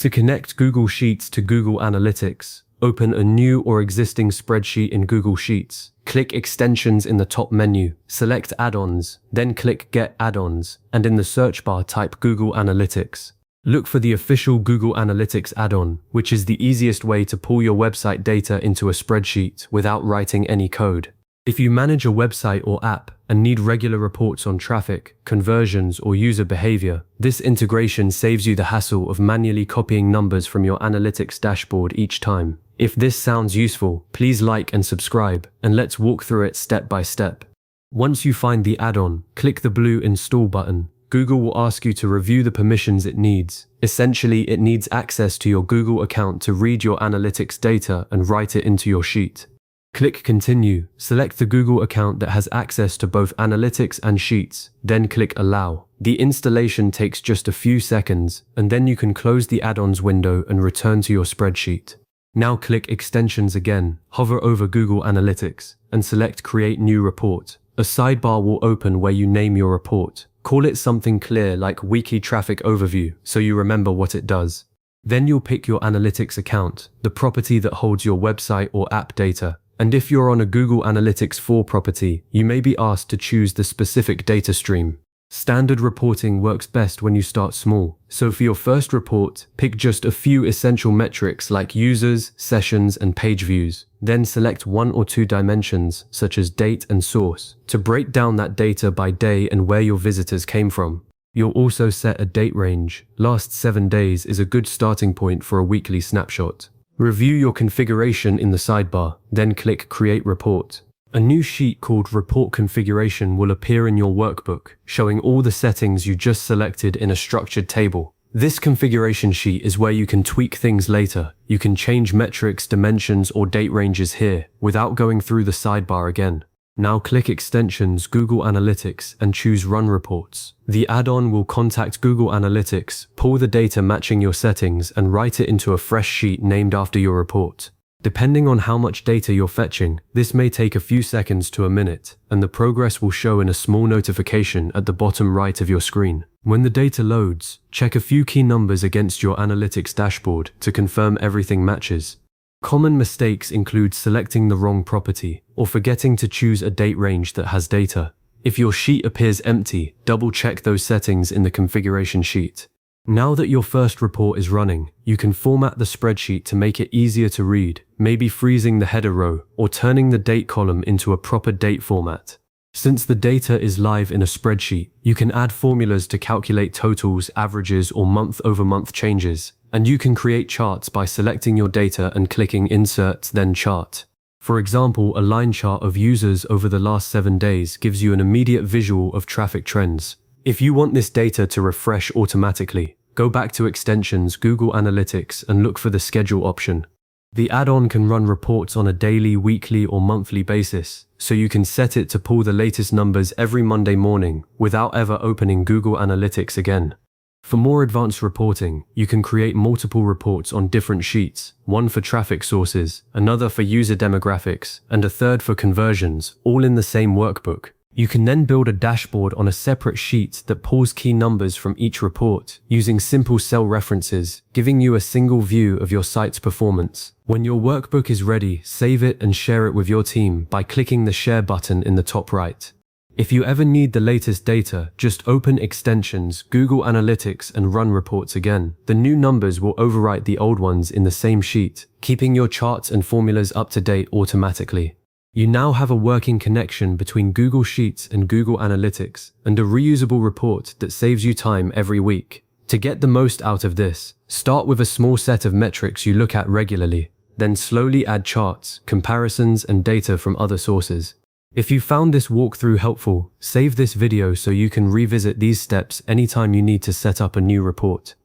To connect Google Sheets to Google Analytics, open a new or existing spreadsheet in Google Sheets. Click Extensions in the top menu, select Add-ons, then click Get Add-ons, and in the search bar type Google Analytics. Look for the official Google Analytics add-on, which is the easiest way to pull your website data into a spreadsheet without writing any code. If you manage a website or app and need regular reports on traffic, conversions, or user behavior, this integration saves you the hassle of manually copying numbers from your analytics dashboard each time. If this sounds useful, please like and subscribe, and let's walk through it step by step. Once you find the add-on, click the blue Install button. Google will ask you to review the permissions it needs. Essentially, it needs access to your Google account to read your analytics data and write it into your sheet. Click Continue, select the Google account that has access to both Analytics and Sheets, then click Allow. The installation takes just a few seconds, and then you can close the add-ons window and return to your spreadsheet. Now click Extensions again, hover over Google Analytics, and select Create New Report. A sidebar will open where you name your report. Call it something clear like Weekly Traffic Overview so you remember what it does. Then you'll pick your analytics account, the property that holds your website or app data. And if you're on a Google Analytics 4 property, you may be asked to choose the specific data stream. Standard reporting works best when you start small. So for your first report, pick just a few essential metrics like users, sessions, and page views. Then select 1 or 2 dimensions, such as date and source, to break down that data by day and where your visitors came from. You'll also set a date range. Last 7 days is a good starting point for a weekly snapshot. Review your configuration in the sidebar, then click Create Report. A new sheet called Report Configuration will appear in your workbook, showing all the settings you just selected in a structured table. This configuration sheet is where you can tweak things later. You can change metrics, dimensions, or date ranges here, without going through the sidebar again. Now click Extensions, Google Analytics, and choose Run Reports. The add-on will contact Google Analytics, pull the data matching your settings, and write it into a fresh sheet named after your report. Depending on how much data you're fetching, this may take a few seconds to a minute, and the progress will show in a small notification at the bottom right of your screen. When the data loads, check a few key numbers against your analytics dashboard to confirm everything matches. Common mistakes include selecting the wrong property or forgetting to choose a date range that has data. If your sheet appears empty, double-check those settings in the configuration sheet. Now that your first report is running, you can format the spreadsheet to make it easier to read, maybe freezing the header row or turning the date column into a proper date format. Since the data is live in a spreadsheet, you can add formulas to calculate totals, averages, or month-over-month changes. And you can create charts by selecting your data and clicking Insert, then Chart. For example, a line chart of users over the last 7 days gives you an immediate visual of traffic trends. If you want this data to refresh automatically, go back to Extensions, Google Analytics, and look for the Schedule option. The add-on can run reports on a daily, weekly, or monthly basis, so you can set it to pull the latest numbers every Monday morning without ever opening Google Analytics again. For more advanced reporting, you can create multiple reports on different sheets, one for traffic sources, another for user demographics, and a third for conversions, all in the same workbook. You can then build a dashboard on a separate sheet that pulls key numbers from each report, using simple cell references, giving you a single view of your site's performance. When your workbook is ready, save it and share it with your team by clicking the Share button in the top right. If you ever need the latest data, just open Extensions, Google Analytics, and run reports again. The new numbers will overwrite the old ones in the same sheet, keeping your charts and formulas up to date automatically. You now have a working connection between Google Sheets and Google Analytics, and a reusable report that saves you time every week. To get the most out of this, start with a small set of metrics you look at regularly, then slowly add charts, comparisons, and data from other sources. If you found this walkthrough helpful, save this video so you can revisit these steps anytime you need to set up a new report.